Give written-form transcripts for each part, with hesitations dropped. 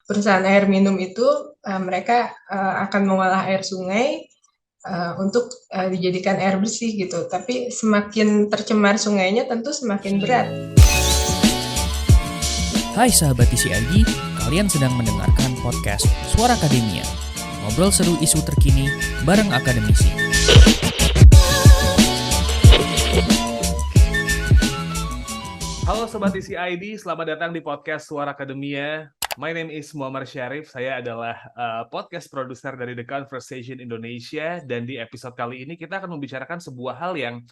perusahaan air minum itu mereka akan mengolah air sungai untuk dijadikan air bersih gitu. Tapi semakin tercemar sungainya tentu semakin berat. Hai sahabat TCID, kalian sedang mendengarkan podcast Suara Akademia. Ngobrol seru isu terkini bareng akademisi. Halo Sobat TCID, selamat datang di podcast Suara Akademia. My name is Muammar Syarif, saya adalah podcast produser dari The Conversation Indonesia, dan di episode kali ini kita akan membicarakan sebuah hal yang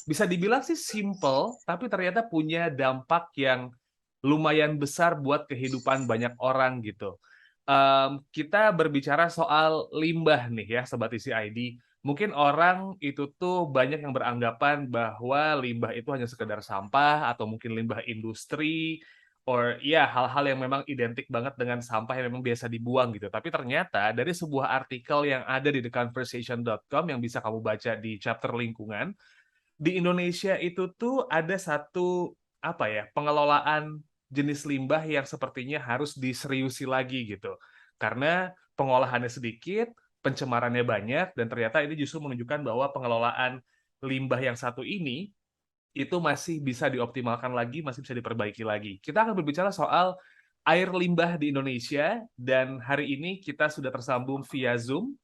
bisa dibilang sih simple, tapi ternyata punya dampak yang lumayan besar buat kehidupan banyak orang gitu. Kita berbicara soal limbah nih ya Sobat TCID. Mungkin orang itu tuh banyak yang beranggapan bahwa limbah itu hanya sekedar sampah atau mungkin limbah industri or ya hal-hal yang memang identik banget dengan sampah yang memang biasa dibuang gitu. Tapi ternyata dari sebuah artikel yang ada di theconversation.com yang bisa kamu baca di chapter lingkungan, di Indonesia itu tuh ada satu pengelolaan jenis limbah yang sepertinya harus diseriusi lagi gitu. Karena pengolahannya sedikit, pencemarannya banyak, dan ternyata ini justru menunjukkan bahwa pengelolaan limbah yang satu ini itu masih bisa dioptimalkan lagi, masih bisa diperbaiki lagi. Kita akan berbicara soal air limbah di Indonesia, dan hari ini kita sudah tersambung via Zoom.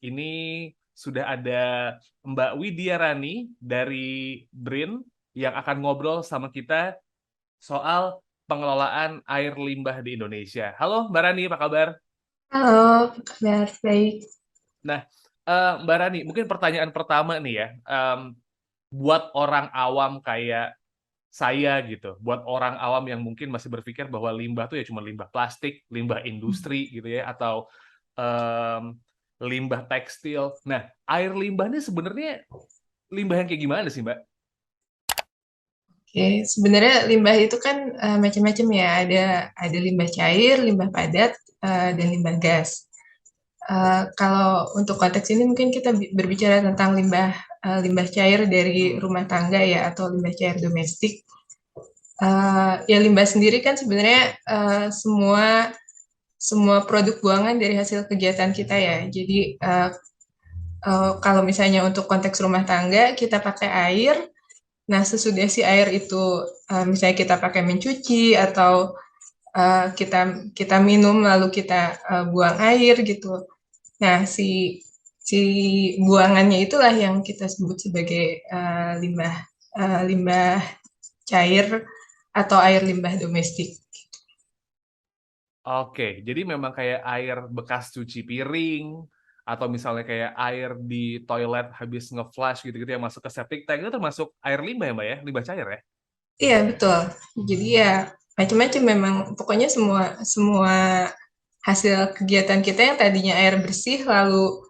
Ini sudah ada Mbak Widya Rani dari BRIN yang akan ngobrol sama kita soal pengelolaan air limbah di Indonesia. Halo Mbak Rani, apa kabar? Halo, apa kabar? Baik. Nah, Mbak Rani, mungkin pertanyaan pertama nih ya, buat orang awam kayak saya gitu, buat orang awam yang mungkin masih berpikir bahwa limbah tuh ya cuma limbah plastik, limbah industri gitu ya, atau em, limbah tekstil. Nah, air limbah ini sebenarnya limbah yang kayak gimana sih, Mbak? Oke, sebenarnya limbah itu kan macam-macam ya. Ada limbah cair, limbah padat, dan limbah gas. Kalau untuk konteks ini mungkin kita berbicara tentang limbah cair dari rumah tangga ya, atau limbah cair domestik. Ya limbah sendiri kan sebenarnya semua semua produk buangan dari hasil kegiatan kita ya. Jadi kalau misalnya untuk konteks rumah tangga kita pakai air. Nah, sesudah si air itu misalnya kita pakai mencuci atau kita kita minum lalu kita buang air gitu. Nah, si buangannya itulah yang kita sebut sebagai limbah cair atau air limbah domestik. Oke, jadi memang kayak air bekas cuci piring, atau misalnya kayak air di toilet habis nge-flush gitu-gitu yang masuk ke septic tank, itu termasuk air limbah ya Mbak ya? Limbah cair ya? Iya, betul. Jadi ya macam-macam memang. Pokoknya semua semua hasil kegiatan kita yang tadinya air bersih lalu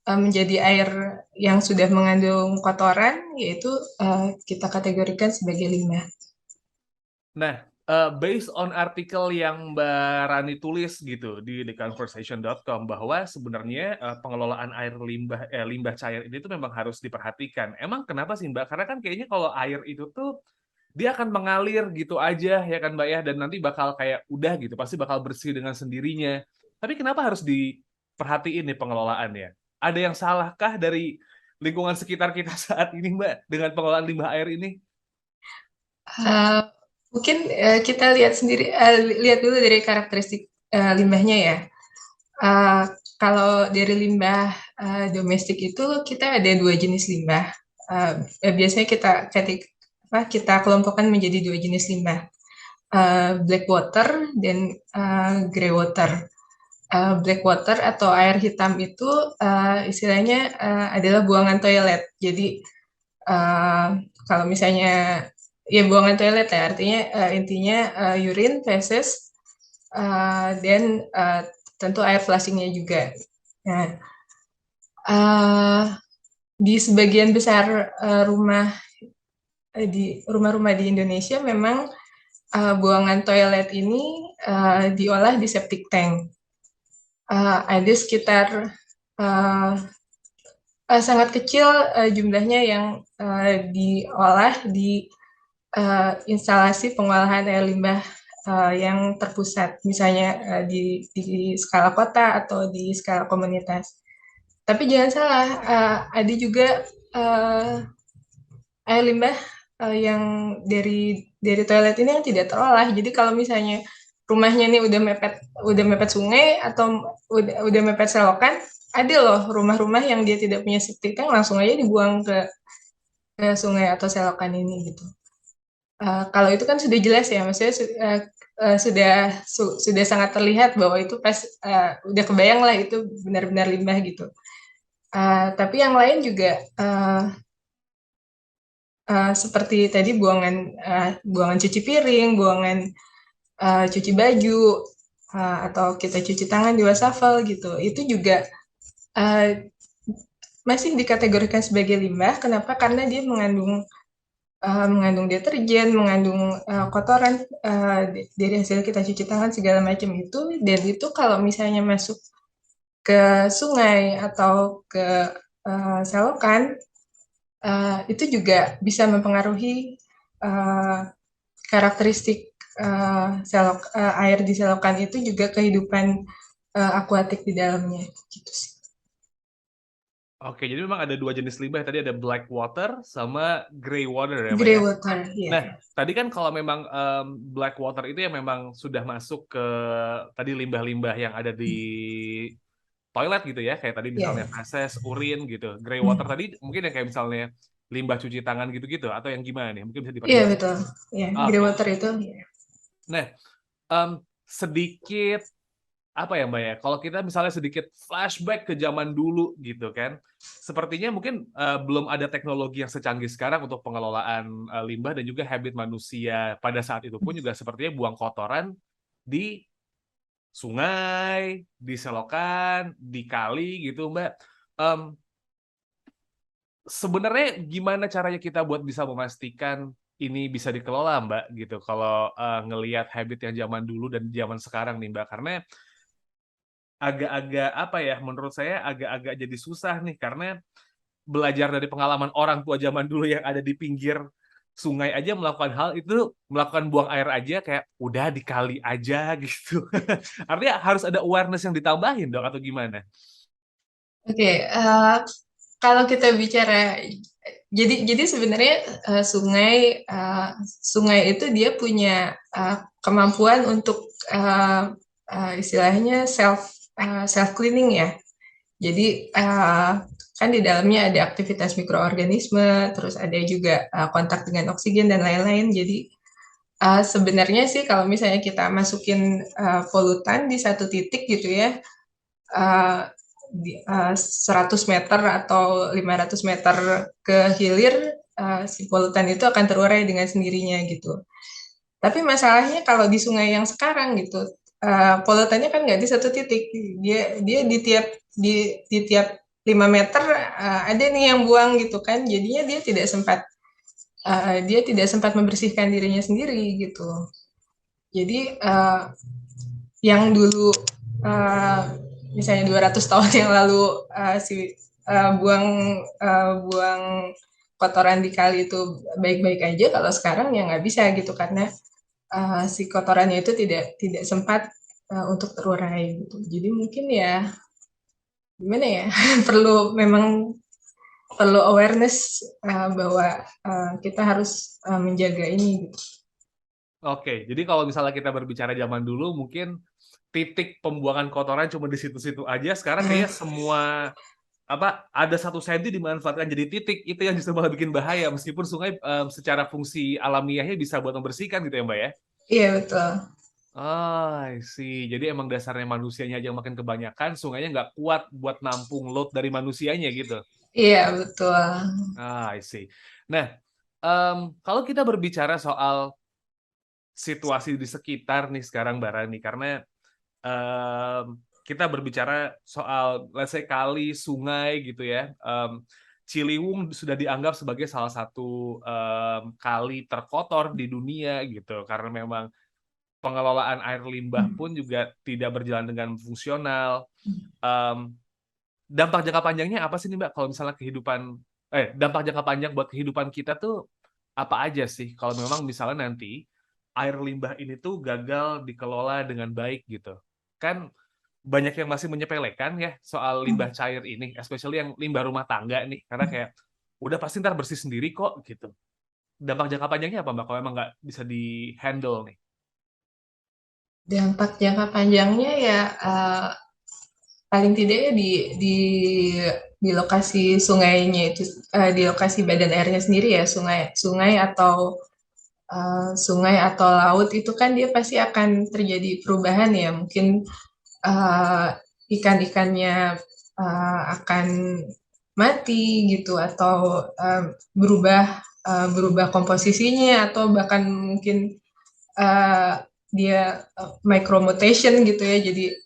menjadi air yang sudah mengandung kotoran, yaitu kita kategorikan sebagai limbah. Nah, based on artikel yang Mbak Rani tulis gitu di theconversation.com bahwa sebenarnya pengelolaan air limbah cair ini tuh memang harus diperhatikan. Emang kenapa sih Mbak? Karena kan kayaknya kalau air itu tuh dia akan mengalir gitu aja ya kan Mbak ya, dan nanti bakal kayak udah gitu, pasti bakal bersih dengan sendirinya. Tapi kenapa harus diperhatiin nih pengelolaannya? Ada yang salahkah dari lingkungan sekitar kita saat ini Mbak dengan pengelolaan limbah air ini? Uh, Mungkin kita lihat dulu dari karakteristik limbahnya ya. Uh, Kalau dari limbah domestik itu kita ada dua jenis limbah. Biasanya kita kelompokkan menjadi dua jenis limbah, black water dan grey water. Black water atau air hitam itu istilahnya adalah buangan toilet. Jadi kalau misalnya ya buangan toilet ya artinya intinya urine, feses, dan tentu air flushingnya juga. Nah, uh, di sebagian besar di rumah-rumah di Indonesia memang buangan toilet ini diolah di septic tank. Ada sekitar uh, sangat kecil jumlahnya yang diolah di instalasi pengolahan air limbah yang terpusat, misalnya di skala kota atau di skala komunitas. Tapi jangan salah, ada juga air limbah yang dari toilet ini yang tidak terolah. Jadi kalau misalnya rumahnya nih udah mepet sungai atau udah mepet selokan, ada loh rumah-rumah yang dia tidak punya septic tank langsung aja dibuang ke sungai atau selokan ini gitu. Kalau itu kan sudah jelas ya, maksudnya sudah sangat terlihat bahwa itu udah kebayang lah itu benar-benar limbah gitu. Tapi yang lain juga seperti tadi buangan cuci piring, buangan cuci baju, atau kita cuci tangan di wastafel gitu. Itu juga masih dikategorikan sebagai limbah. Kenapa? Karena dia mengandung deterjen, mengandung kotoran dari hasil kita cuci tangan segala macam itu, dan itu kalau misalnya masuk ke sungai atau ke selokan, itu juga bisa mempengaruhi karakteristik air di selokan itu juga kehidupan akuatik di dalamnya gitu sih. Oke, jadi memang ada dua jenis limbah. Tadi ada black water sama gray water ya, Mbak Grey ya? water, ya. Nah, tadi kan kalau memang black water itu ya memang sudah masuk ke tadi limbah-limbah yang ada di toilet gitu ya, kayak tadi misalnya Yeah. feses, urin gitu. Grey water tadi mungkin yang kayak misalnya limbah cuci tangan gitu-gitu, atau yang gimana nih? Mungkin bisa Iya, diperjelas. betul. Ya, grey Oke. water itu. Ya. Nah, sedikit apa ya Mbak ya, kalau kita misalnya sedikit flashback ke zaman dulu gitu kan, sepertinya mungkin belum ada teknologi yang secanggih sekarang untuk pengelolaan limbah, dan juga habit manusia pada saat itu pun juga sepertinya buang kotoran di sungai, di selokan, di kali gitu Mbak. Sebenarnya gimana caranya kita buat bisa memastikan ini bisa dikelola Mbak gitu, kalau ngelihat habit yang zaman dulu dan zaman sekarang nih Mbak, karena agak-agak apa ya, menurut saya agak-agak jadi susah nih, karena belajar dari pengalaman orang tua zaman dulu yang ada di pinggir sungai aja melakukan hal itu, melakukan buang air aja kayak udah dikali aja gitu. Artinya harus ada awareness yang ditambahin dong, atau gimana? Oke, kalau kita bicara, jadi sebenarnya sungai itu dia punya kemampuan untuk istilahnya self cleaning ya. Jadi kan di dalamnya ada aktivitas mikroorganisme, terus ada juga kontak dengan oksigen dan lain-lain. Jadi sebenarnya sih kalau misalnya kita masukin polutan di satu titik gitu ya, 100 meter atau 500 meter ke hilir, si polutan itu akan terurai dengan sendirinya gitu. Tapi masalahnya kalau di sungai yang sekarang gitu, polutannya kan nggak di satu titik, dia di tiap 5 meter ada nih yang buang gitu kan, jadinya dia tidak sempat membersihkan dirinya sendiri gitu. Jadi yang dulu misalnya 200 tahun yang lalu buang kotoran di kali itu baik-baik aja, kalau sekarang ya nggak bisa gitu, karena si kotorannya itu tidak sempat untuk terurai gitu. Jadi mungkin ya gimana ya, memang perlu awareness bahwa kita harus menjaga ini gitu. Oke, jadi kalau misalnya kita berbicara zaman dulu, mungkin titik pembuangan kotoran cuma di situ-situ aja. Sekarang kayaknya semua ada 1 senti dimanfaatkan jadi titik, itu yang justru malah bikin bahaya, meskipun sungai secara fungsi alamiahnya bisa buat membersihkan gitu ya Mbak ya? Iya, betul. I see. Jadi emang dasarnya manusianya aja yang makin kebanyakan, sungainya nggak kuat buat nampung load dari manusianya gitu. Iya, betul. I see. Nah, kalau kita berbicara soal situasi di sekitar nih sekarang Mbak Rani, karena kita berbicara soal let's say kali, sungai gitu ya. Ciliwung sudah dianggap sebagai salah satu kali terkotor di dunia gitu, karena memang pengelolaan air limbah pun juga tidak berjalan dengan fungsional. Dampak jangka panjangnya apa sih nih Mbak, kalau misalnya dampak jangka panjang buat kehidupan kita tuh apa aja sih, kalau memang misalnya nanti air limbah ini tuh gagal dikelola dengan baik gitu. Kan banyak yang masih menyepelekan ya soal limbah cair ini, especially yang limbah rumah tangga nih, karena kayak udah pasti ntar bersih sendiri kok gitu. Dampak jangka panjangnya apa Mbak kalau emang nggak bisa di-handle nih? Dampak jangka panjangnya ya paling tidak ya di lokasi sungainya itu, di lokasi badan airnya sendiri ya, sungai sungai atau laut itu kan dia pasti akan terjadi perubahan ya, mungkin ikan-ikannya akan mati gitu atau berubah komposisinya atau bahkan mungkin uh, dia micromutation gitu ya, jadi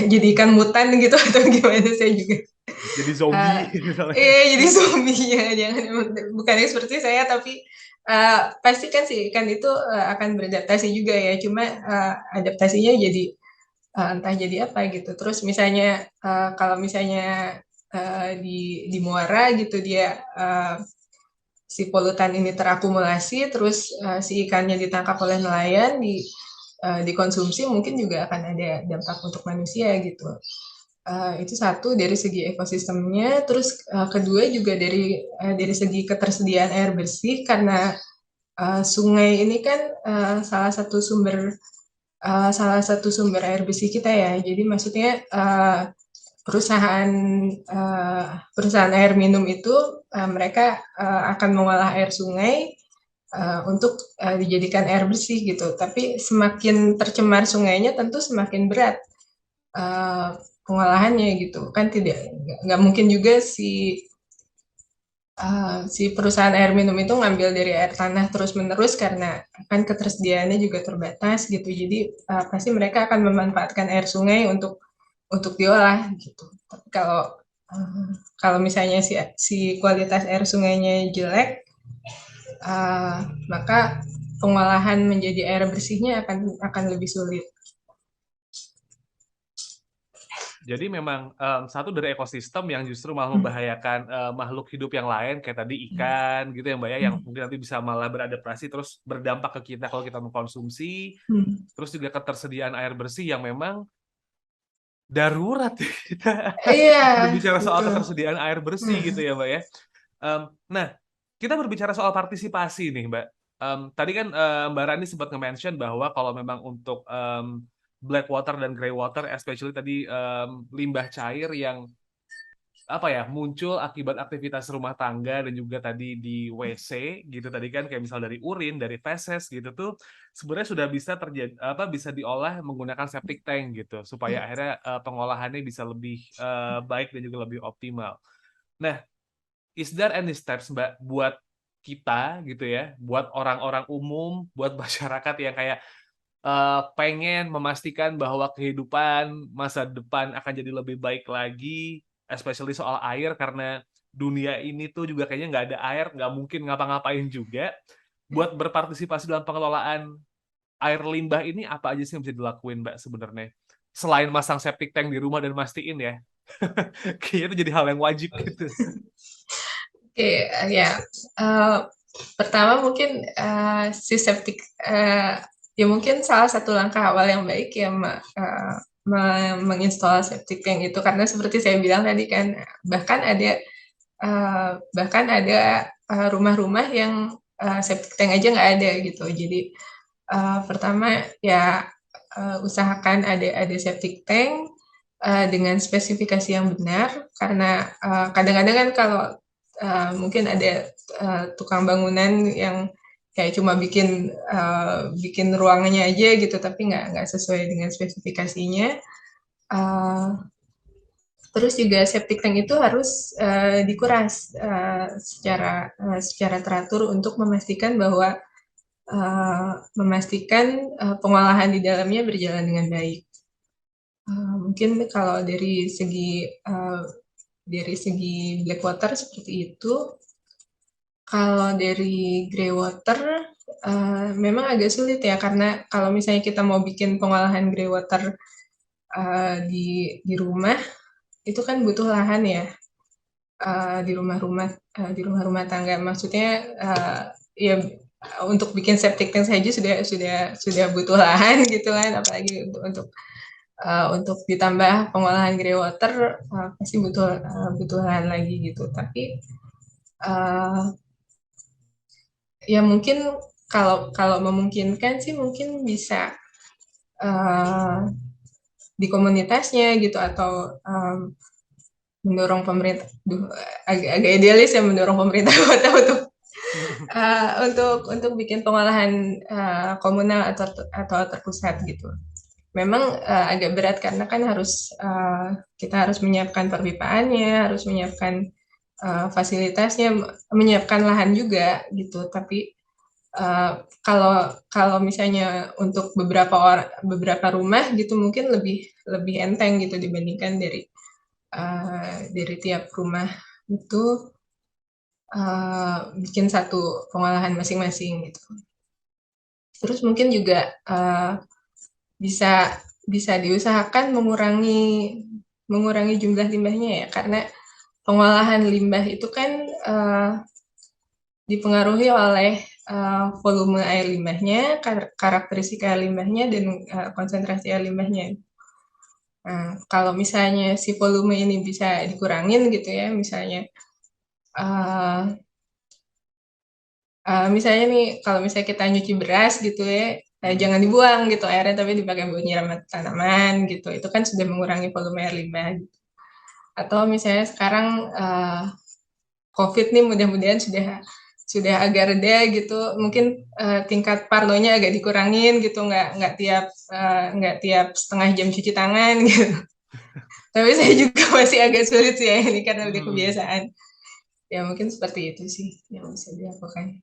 jadi ikan mutan gitu atau gimana, saya juga Jadi zombie misalnya. jadi zombie ya, jangan, bukannya seperti saya, tapi pasti kan si ikan itu akan beradaptasi juga ya, cuma adaptasinya jadi entah jadi apa gitu. Terus misalnya kalau misalnya di muara gitu, dia si polutan ini terakumulasi, terus si ikannya ditangkap oleh nelayan, dikonsumsi, mungkin juga akan ada dampak untuk manusia gitu. Itu satu dari segi ekosistemnya. Terus kedua juga dari segi ketersediaan air bersih, karena sungai ini kan salah satu sumber air bersih kita ya. Jadi maksudnya perusahaan perusahaan air minum itu mereka akan mengolah air sungai untuk dijadikan air bersih gitu. Tapi semakin tercemar sungainya, tentu semakin berat pengolahannya gitu. Kan nggak mungkin juga si perusahaan air minum itu ngambil dari air tanah terus-menerus, karena kan ketersediaannya juga terbatas gitu. Jadi pasti mereka akan memanfaatkan air sungai untuk diolah gitu. Tapi kalau misalnya si kualitas air sungainya jelek, maka pengolahan menjadi air bersihnya akan lebih sulit. Jadi memang satu dari ekosistem yang justru malah membahayakan makhluk hidup yang lain, kayak tadi ikan gitu ya Mbak ya, yang mungkin nanti bisa malah beradaptasi terus berdampak ke kita kalau kita mengkonsumsi. Terus juga ketersediaan air bersih yang memang darurat ya kita Iya, berbicara soal betul. ketersediaan air bersih gitu ya Mbak ya. Nah, kita berbicara soal partisipasi nih Mbak. Tadi kan Mbak Rani sempat nge-mention bahwa kalau memang untuk black water dan grey water, especially tadi limbah cair yang apa ya muncul akibat aktivitas rumah tangga dan juga tadi di WC gitu tadi kan, kayak misal dari urin, dari feses gitu tuh sebenarnya sudah bisa terjadi bisa diolah menggunakan septic tank gitu supaya akhirnya pengolahannya bisa lebih baik dan juga lebih optimal. Nah, is there any steps Mbak buat kita gitu ya, buat orang-orang umum, buat masyarakat yang kayak pengen memastikan bahwa kehidupan masa depan akan jadi lebih baik lagi, especially soal air, karena dunia ini tuh juga kayaknya nggak ada air, nggak mungkin ngapa-ngapain juga. Buat berpartisipasi dalam pengelolaan air limbah ini, apa aja sih yang bisa dilakuin Mbak sebenarnya? Selain masang septic tank di rumah dan mastiin ya, kayaknya itu jadi hal yang wajib gitu. Oke, ya. Pertama mungkin si septic, ya mungkin salah satu langkah awal yang baik ya menginstall septic tank itu, karena seperti saya bilang tadi kan, bahkan ada rumah-rumah yang septic tank aja nggak ada gitu. Jadi pertama ya usahakan ada septic tank dengan spesifikasi yang benar, karena kadang-kadang kan kalau mungkin ada tukang bangunan yang kayak cuma bikin ruangannya aja gitu, tapi nggak sesuai dengan spesifikasinya. Terus juga septic tank itu harus dikuras secara teratur untuk memastikan bahwa pengolahan di dalamnya berjalan dengan baik. Mungkin kalau dari segi black water seperti itu. Kalau dari grey water memang agak sulit ya, karena kalau misalnya kita mau bikin pengolahan grey water di rumah, itu kan butuh lahan ya, di rumah-rumah tangga. Maksudnya ya untuk bikin septic tank saja sudah butuh lahan gitu kan, apalagi untuk ditambah pengolahan grey water, pasti butuh lahan lagi gitu. Tapi uh, ya mungkin kalau kalau memungkinkan sih mungkin bisa uh, di komunitasnya gitu, atau mendorong pemerintah, agak idealis ya, mendorong pemerintah kota untuk bikin pengolahan komunal atau terpusat gitu. Memang agak berat karena kan kita harus menyiapkan perpipaannya, harus menyiapkan fasilitasnya, menyiapkan lahan juga gitu. Tapi kalau misalnya untuk beberapa rumah gitu mungkin lebih lebih enteng gitu dibandingkan dari tiap rumah itu bikin satu pengolahan masing-masing gitu. Terus mungkin juga bisa bisa diusahakan mengurangi jumlah limbahnya ya, karena pengolahan limbah itu kan dipengaruhi oleh volume air limbahnya, karakteristik air limbahnya, dan konsentrasi air limbahnya. Nah, kalau misalnya si volume ini bisa dikurangin gitu ya, uh, misalnya nih, kalau misalnya kita nyuci beras gitu ya, jangan dibuang gitu airnya, tapi dipakai buat nyiram tanaman gitu. Itu kan sudah mengurangi volume air limbah. Atau misalnya sekarang COVID nih, mudah-mudahan sudah agak reda gitu. Mungkin tingkat parlonya agak dikurangin gitu, nggak tiap setengah jam cuci tangan gitu. Tapi saya juga masih agak sulit sih ya ini karena udah kebiasaan. Ya mungkin seperti itu sih yang bisa dilakukan.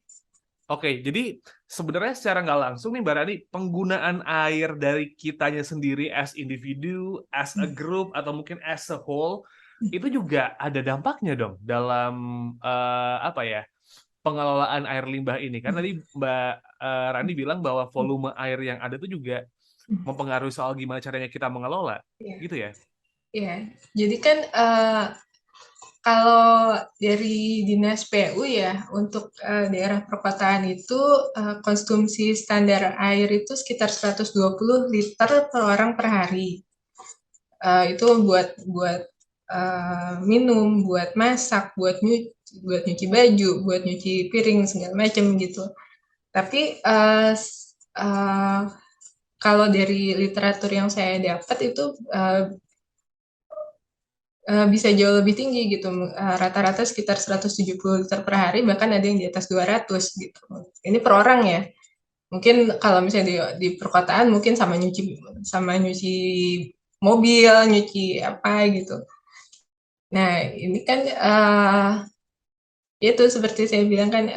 Oke, jadi sebenarnya secara nggak langsung nih Mbak Rani, penggunaan air dari kitanya sendiri as individu, as a group, atau mungkin as a whole, itu juga ada dampaknya dong dalam apa ya, pengelolaan air limbah ini. Karena tadi Mbak Rani bilang bahwa volume air yang ada itu juga mempengaruhi soal gimana caranya kita mengelola, Iya, gitu ya? iya. Jadi kan kalau dari Dinas PU ya, untuk daerah perkotaan itu konsumsi standar air itu sekitar 120 liter per orang per hari. Itu buat buat minum, buat masak, buat nyuci baju, buat nyuci piring segala macam gitu. Tapi kalau dari literatur yang saya dapat itu bisa jauh lebih tinggi gitu, rata-rata sekitar 170 liter per hari, bahkan ada yang di atas 200 gitu. Ini per orang ya. Mungkin kalau misalnya di perkotaan mungkin sama nyuci mobil, nyuci apa gitu. Nah, ini kan itu seperti saya bilang kan,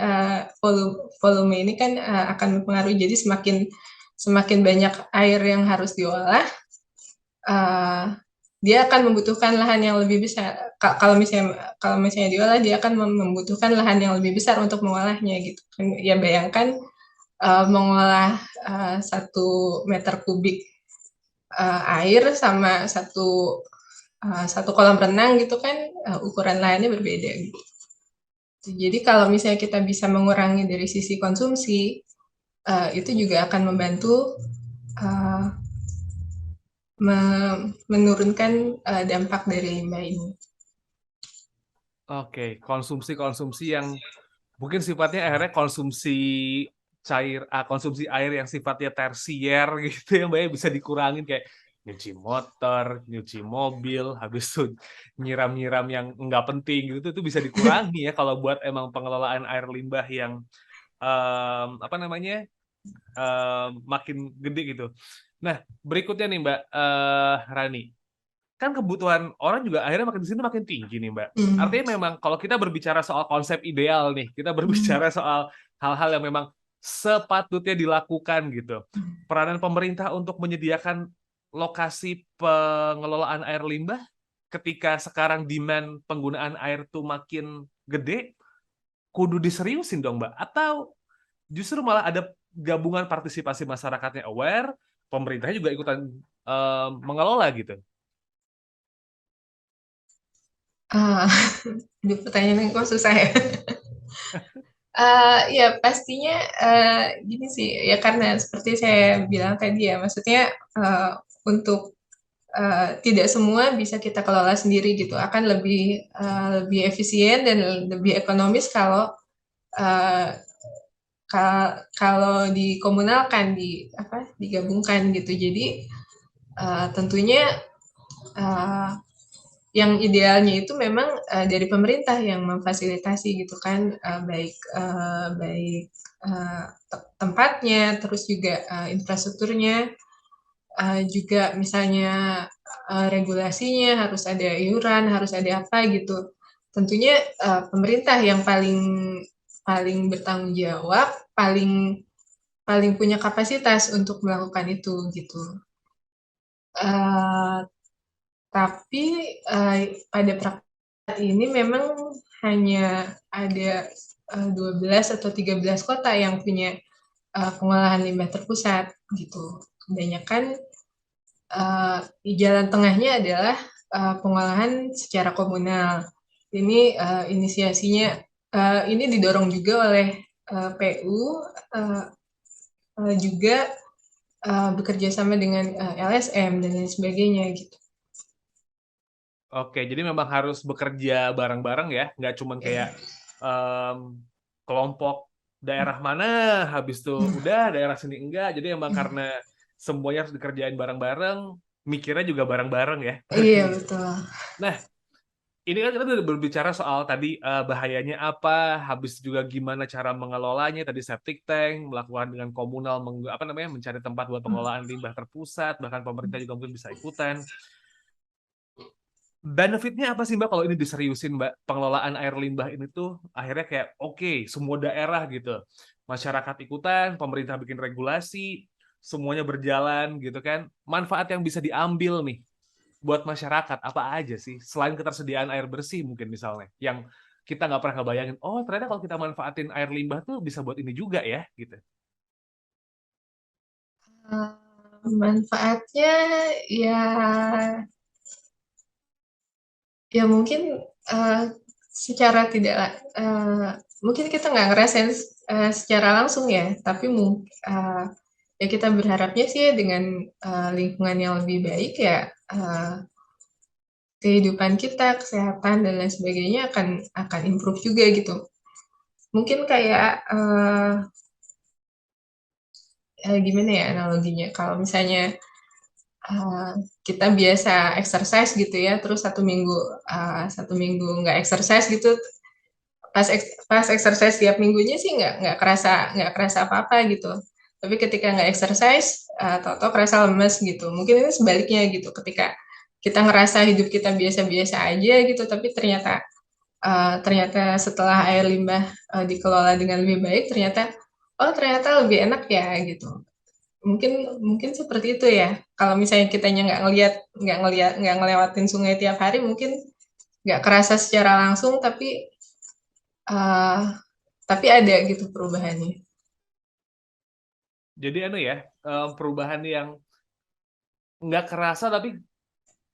volume ini kan akan mempengaruhi. Jadi semakin banyak air yang harus diolah, dia akan membutuhkan lahan yang lebih besar. Kalau misalnya diolah, dia akan membutuhkan lahan yang lebih besar untuk mengolahnya gitu. Ya bayangkan mengolah 1 meter kubik air sama satu kolam renang gitu kan, ukuran lahannya berbeda gitu. Jadi kalau misalnya kita bisa mengurangi dari sisi konsumsi, itu juga akan membantu menurunkan dampak dari limbah ini. Oke, konsumsi-konsumsi yang mungkin sifatnya akhirnya konsumsi air yang sifatnya tersier gitu ya Mbak ya, bisa dikurangin, kayak nyuci motor, nyuci mobil, habis itu nyiram-nyiram yang nggak penting gitu, itu bisa dikurangi ya kalau buat emang pengelolaan air limbah yang apa namanya, makin gede gitu. Nah, berikutnya nih Mbak Rani, kan kebutuhan orang juga akhirnya makin di sini makin tinggi nih Mbak. Artinya memang kalau kita berbicara soal konsep ideal nih, kita berbicara soal hal-hal yang memang sepatutnya dilakukan gitu. Peranan pemerintah untuk menyediakan lokasi pengelolaan air limbah ketika sekarang demand penggunaan air tuh makin gede, kudu diseriusin dong Mbak. Atau justru malah ada gabungan partisipasi masyarakatnya aware, pemerintahnya juga ikutan mengelola gitu. Pertanyaan yang kok susah ya. Ya pastinya, gini sih, ya karena seperti saya bilang tadi ya, maksudnya, untuk, tidak semua bisa kita kelola sendiri gitu, akan lebih efisien dan lebih ekonomis kalau, eee, kalau dikomunalkan, digabungkan gitu. Jadi, tentunya, eee yang idealnya itu memang, dari pemerintah yang memfasilitasi gitu kan, baik, tempatnya, terus juga, infrastrukturnya, juga misalnya, regulasinya harus ada iuran, harus ada apa gitu. Tentunya, pemerintah yang paling paling bertanggung jawab, paling paling punya kapasitas untuk melakukan itu gitu. Eee, tapi, pada ini memang hanya ada, 12 atau 13 kota yang punya, pengolahan limbah terpusat gitu. Kebanyakan, di jalan tengahnya adalah, pengolahan secara komunal. Ini, inisiasinya ini didorong juga oleh, PU, eee juga, bekerja sama dengan, LSM dan lain sebagainya gitu. Oke, jadi memang harus bekerja bareng-bareng ya, nggak cuman Iya. kayak, kelompok daerah mana, habis itu udah daerah sini enggak. Jadi emang karena semuanya harus dikerjain bareng-bareng, mikirnya juga bareng-bareng ya, Iya berarti. betul. Nah, ini kan kita udah berbicara soal tadi, bahayanya apa, habis juga gimana cara mengelolanya, tadi septic tank, melakukan dengan komunal, apa namanya, mencari tempat buat pengelolaan limbah terpusat, bahkan pemerintah juga mungkin bisa ikutan. Benefitnya apa sih Mbak kalau ini diseriusin Mbak? Pengelolaan air limbah ini tuh akhirnya kayak oke, semua daerah gitu. Masyarakat ikutan, pemerintah bikin regulasi, semuanya berjalan gitu kan. Manfaat yang bisa diambil nih buat masyarakat apa aja sih? Selain ketersediaan air bersih mungkin misalnya, yang kita nggak pernah ngebayangin, oh ternyata kalau kita manfaatin air limbah tuh bisa buat ini juga ya, gitu. Manfaatnya ya ya mungkin, eee, secara tidak mungkin kita nggak ngerasain, secara langsung ya, tapi ya kita berharapnya sih dengan, lingkungan yang lebih baik ya, kehidupan kita, kesehatan dan lain sebagainya akan improve juga gitu. Mungkin kayak, gimana ya analoginya, kalau misalnya, eee, kita biasa exercise gitu ya, terus 1 minggu nggak exercise gitu, pas exercise tiap minggunya sih nggak kerasa apa-apa gitu. Tapi ketika nggak exercise, tahu-tahu kerasa lemes gitu. Mungkin ini sebaliknya gitu, ketika kita ngerasa hidup kita biasa-biasa aja gitu, tapi ternyata setelah air limbah, dikelola dengan lebih baik, ternyata lebih enak ya gitu. Mungkin mungkin seperti itu ya. Kalau misalnya kitanya nggak ngelewatin sungai tiap hari, mungkin nggak kerasa secara langsung, Eee, tapi ada gitu perubahannya. Jadi anu ya, perubahan yang nggak kerasa tapi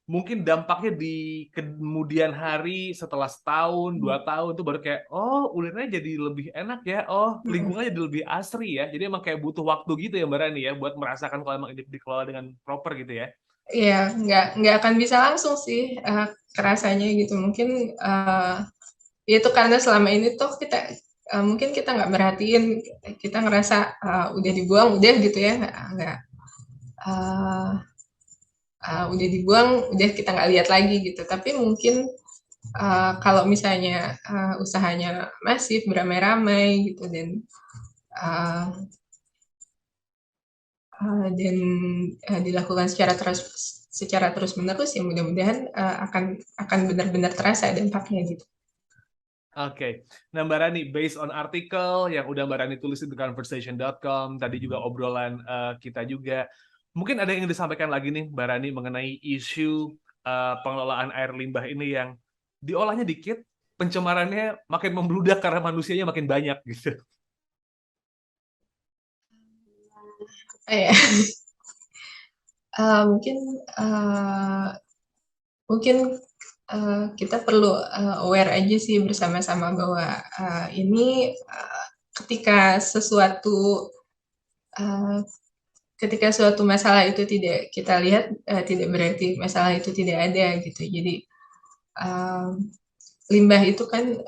mungkin dampaknya di kemudian hari setelah setahun, 2 tahun tuh baru kayak, oh udaranya jadi lebih enak ya, oh Mhm. lingkungannya jadi lebih asri ya. Jadi emang kayak butuh waktu gitu ya Mbak Rani ya, buat merasakan kalau emang ini dikelola dengan proper gitu ya. Iya, nggak akan bisa langsung sih, kerasanya gitu. Mungkin, ya itu karena selama ini toh mungkin kita nggak merhatiin, kita ngerasa, udah dibuang, udah gitu ya, eee udah dibuang, udah kita nggak lihat lagi gitu. Tapi mungkin, kalau misalnya, usahanya masif, beramai-ramai gitu eee dilakukan secara terus-menerus ya mudah-mudahan, akan benar-benar terasa dampaknya gitu. Oke. Nah, Mbak Rani, based on artikel yang udah Mbak Rani tulis di theconversation.com, tadi juga obrolan kita juga, mungkin ada yang ingin disampaikan lagi nih, Mbak Rani, mengenai isu pengelolaan air limbah ini yang diolahnya dikit, pencemarannya makin membludak karena manusianya makin banyak gitu. Ya, mungkin, eee, mungkin, kita perlu, aware aja sih bersama-sama bahwa, ini, ketika suatu masalah itu tidak kita lihat, tidak berarti masalah itu tidak ada gitu. Jadi limbah itu kan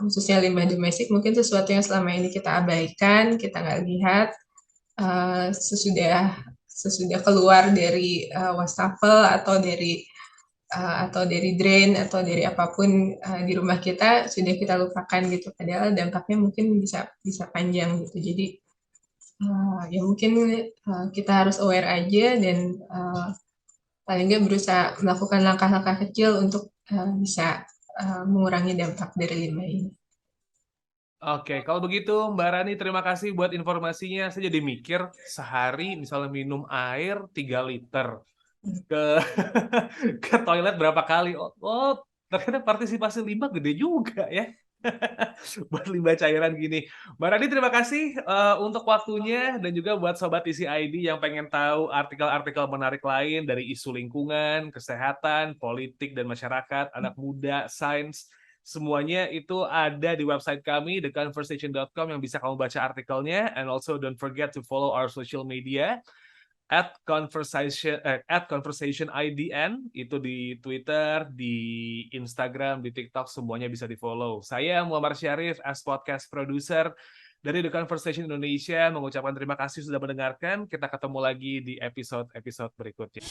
khususnya limbah domestik mungkin sesuatu yang selama ini kita abaikan, kita nggak lihat, sesudah keluar dari wastafel atau dari drain atau dari apapun di rumah kita sudah kita lupakan gitu. Padahal dampaknya mungkin bisa panjang gitu. Jadi ya mungkin kita harus aware aja dan paling nggak berusaha melakukan langkah-langkah kecil untuk bisa mengurangi dampak dari limbah ini. Oke, kalau begitu Mbak Rani terima kasih buat informasinya. Saya jadi mikir sehari misalnya minum air 3 liter ke ke toilet berapa kali. Oh, ternyata partisipasi limbah gede juga ya. Buat limbah cairan gini. Mbak Rani terima kasih untuk waktunya dan juga buat Sobat Isi ID yang pengen tahu artikel-artikel menarik lain dari isu lingkungan, kesehatan, politik, dan masyarakat, anak muda, sains, semuanya itu ada di website kami, theconversation.com, yang bisa kamu baca artikelnya. And also don't forget to follow our social media @conversationidn, itu di Twitter, di Instagram, di TikTok, semuanya bisa di follow. Saya Muammar Syarif as podcast producer dari The Conversation Indonesia mengucapkan terima kasih sudah mendengarkan. Kita ketemu lagi di episode berikutnya.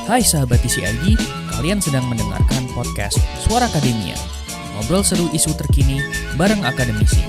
Hai sahabat TCID, kalian sedang mendengarkan podcast Suara Akademia. Ngobrol seru isu terkini bareng akademisi.